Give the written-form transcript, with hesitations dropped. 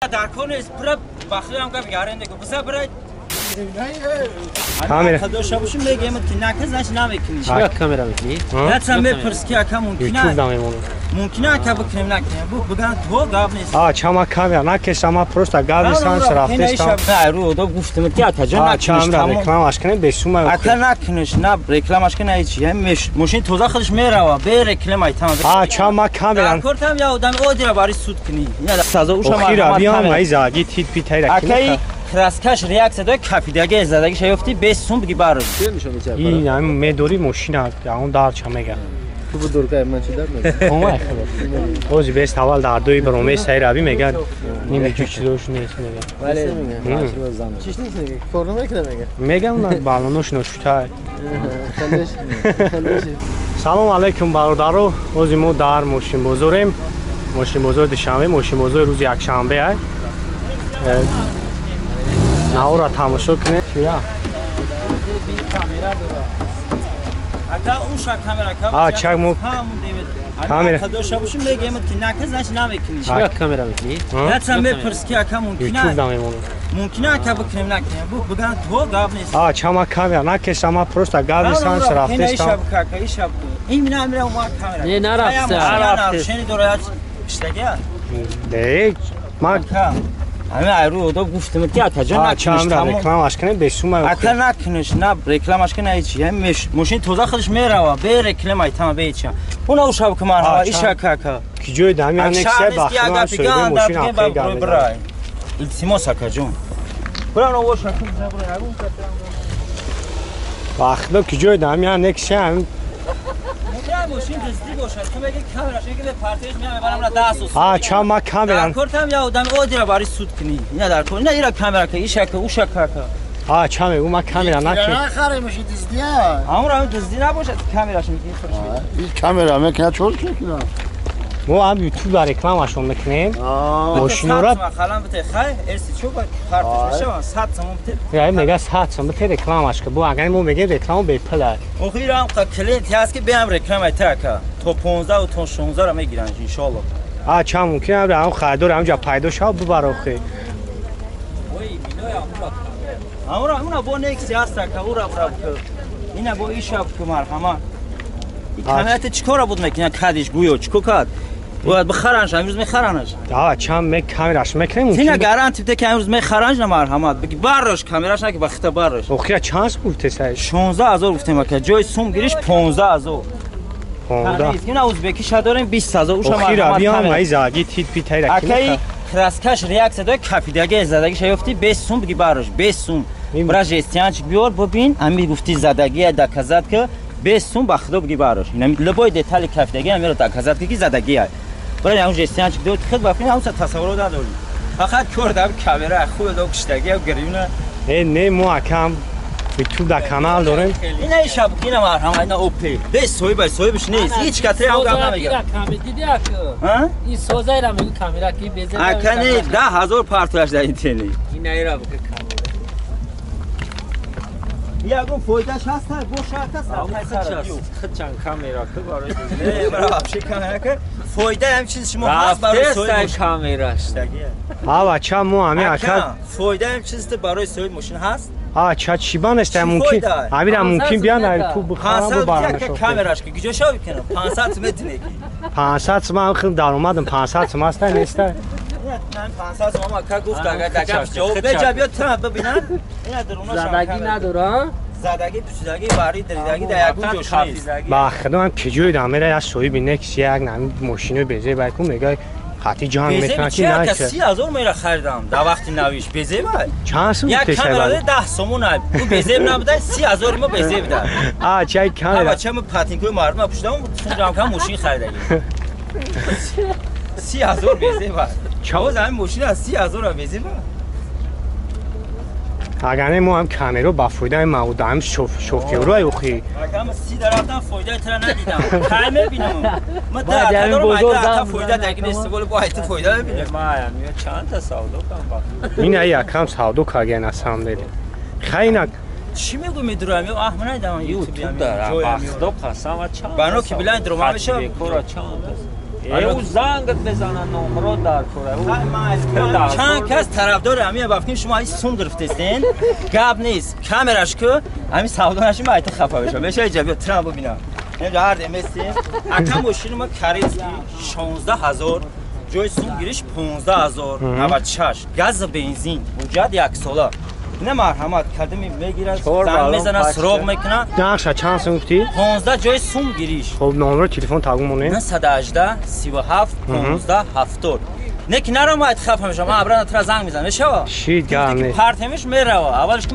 در کنه برای بخیر هم که بیارنده که بسه برای kamera. خداشا باشیم بگیم که نکز نمیکنی. چرا کامera میکنی؟ حتما بپرس که اکا ممکنه. YouTube داممون. ممکنه اکا بکنیم نکنیم. بگن تو گاب نیست. چما کامera نکش ما پروستا گاب نیستن رفتستان. نه رو دو گفتم که اتا جان نکنش. رکلامش کنه بسوم. اکا نکنش نه رکلامش کنه هیچی. همش ماشین توزا خودش میره به رکلام ای تمام. چما کامera. کارتم یا آدم اودی را باری سود کنی. نه سازا اوش ما. خیلی بیام ایزا گیت هیت پیتای رکنی. خراسکش ریاکس داد کافیدگی زدگی شیفتی 20 سوم بگی بارد. این هم مدوری ماشین اون دار چمگه. تو بدور که من چی دارم؟ اومد خب. روزی بیست اول در دوی برنامه سیر آبی میگن نیمی چیزوش نیست میگن. ولی میگن. چیش نیست میگه. فرم میکنه میگه. میگم نه بالونش نشوتای. سلام علیکم برادرو. روزی ما در ماشین بزرگیم. ماشین بزرگ دوشنبه ماشین بزرگ روز یکشنبه است. ناورا تماشا کنید. چیا؟ اتا اون شا کامera چک مو کامera خداشا باشیم بگیم که نکز نمیکنی. چرا کامera میکنی؟ حتما بپرس که اکا ممکنه. YouTube داممون. ممکنه اکا بکنیم نکنیم. بگن تو گاب نیست. چما کامera نکش ما پروستا گاب نیستن رفتستان. این مینا میره اون کامera. نه نرفته. نرفته. شنی دورات اشتگی. دیگه ما همه رو دو گفتم که اتا جان نکنش رکلامش کنه بسوم. اکا نکنش نه رکلامش کنه هیچی. همش ماشین توزا خودش میره به رکلام ای تمام بیچ. اون او شب که من ها ایش اکا کی جوی دمی نکسه بخوام سوی ماشین اخی گام. التماس اکا جون. برای اون وش کنم واخدا کی جوی دمی نکسه هم ماشین دزدی باشه تو میگی کامراش میگه به پارتیش میام برام 10 چما کامera. کارتم یا آدم اودی را باری سود کنی. نه در کن نه ایرا کامera که ایش اکا اوش اکا. چما او ما کامera نکش. نه خره ماشین دزدیه. همون را دزدی نباشه کامراش میگی این کامera میکنه چور چکنه. ما هم یوتیوب رکلامشون میکنیم. ماشین را خالم بته خای ارسی چوب پارتیش میشه 100 سوم بته. یا میگه 100 سوم بته رکلامش که بو اگر ما میگه رکلام به پل. اخیرا هم کلینت هست که بیام رکلام اتاکا تو 15 و تو 16 را میگیرن ان شاء الله. چم ممکنه هم خریدار همونجا پیدا شه ببره خی. وای مینو همون با نکس هست که او را براب که اینا با این شب که مرحمت این کامیت چیکار بود میکنه کادیش گویو چیکو کاد باید بخرانش امروز میخرانش. چم می کامراش میکنیم. اینا گارانتی بده که امروز میخرانش نه مرحمت بگی باروش کامراش نه که وقت باروش. اوخیا چانس گفته سای 16000 گفتم که جای سوم گیریش 15000. 15 اینا ازبکی شداریم 20000 اوش مرحمت. اخیرا بیام ایزا گیت هیت پیتای اکی خراسکش ریاکس داد کافیدگی زدگی شیفتی 20 سوم بگی باروش 20 سوم. برای جستیانچ بیار ببین امی گفتی زدگی دکزد که 20 سوم بخدا بگی باروش. اینا لبای دیتال کافیدگی امی رو دکزد که زدگی ای. برای اون جستیانچ دو خود ببین اون تصور دادولی. فقط کردم کامera خوب دو کشتگی و گریونه. نه مو کم یوتیوب دا کانال داریم. اینا شب اینا مرهم اینا اوپی. به سوی به سویش نیست. هیچ کتری هم نمیگه. دیدی ها؟ این سوزای را میگه کامera کی بزنه. اکنی 10000 پارتوش در اینترنت. این ایرا بگه کامera. یا گفت فایدهش هست با شرط است. خدچان کامera که برای نه برای افشی کامera که فایده هم چیز شما هست برای سوی کامراش. چم مو همین اکل فایده هم چیز برای سوی ماشین هست. چیبان است ممکن. همین ممکن بیان تو بخوام ببرم شو. کامراش که گوشو میکنه 500 متر نگی. 500 ما خیلی در اومدم 500 ما است نیست. من 500 ما که گفت اگر دکش جواب بجا بیا تو ببینن اینا دروناش زدگی نداره. زدگی پوشیدگی باری دریدگی در یک جوش نیست. با خدا هم کجوی دامره از سوی بینکس یک نمی ماشینو بزه باید کوم میگه خاطی جان میکنه کی نه 30000 میره خریدم در وقت نویش بزه باید چند سوم یک کامera 10 سومون او بزه نبوده 30000 ما بزه بده. چای کامera بچه من پاتینکوی مردم پوشیدم سونجام که ماشین خریدم 30000 بزه باید چاوز همین ماشین از 30000 بزه باید. اگر ما هم کامera با فایده مواد هم شوفیورای اوخی اگر 30 درصد فایده تر ندیدم کامل ببینم ما در تا فایده دیگه استفاده با ایت فایده ببینم ما هم چند تا سودا کنم این ای کم سودا کاگن اسام دیدی خیلی چی میگو میدرم یا احمد ندیدم یوتیوب داره بخدا قسم چند بانو که بلند درما میشه کورا چند او زنگت بزنن نمره در کوره چند کس طرفدار همین بافتیم شما این سوم گرفتین گاب نیست کامراش که همین سودا نشیم باید خفا بشه بشه ایجابی ترام ببینم اینجا هر دمستی اکم ماشین ما کاریسکی 16000 جای سوم گیریش 15000 96 گاز بنزین وجود یک سالا نه مرحمت کردم میگیره زنگ میزنه سراغ میکنه نقشه چند سوم گفتی 15 جای سوم گیریش خب نمره تلفن تقویم مونه 918 37 15 70 نه که نرم باید خفه میشم من ابران اترا زنگ میزنم بشه شید گرم نیست پرتمش میره اولش که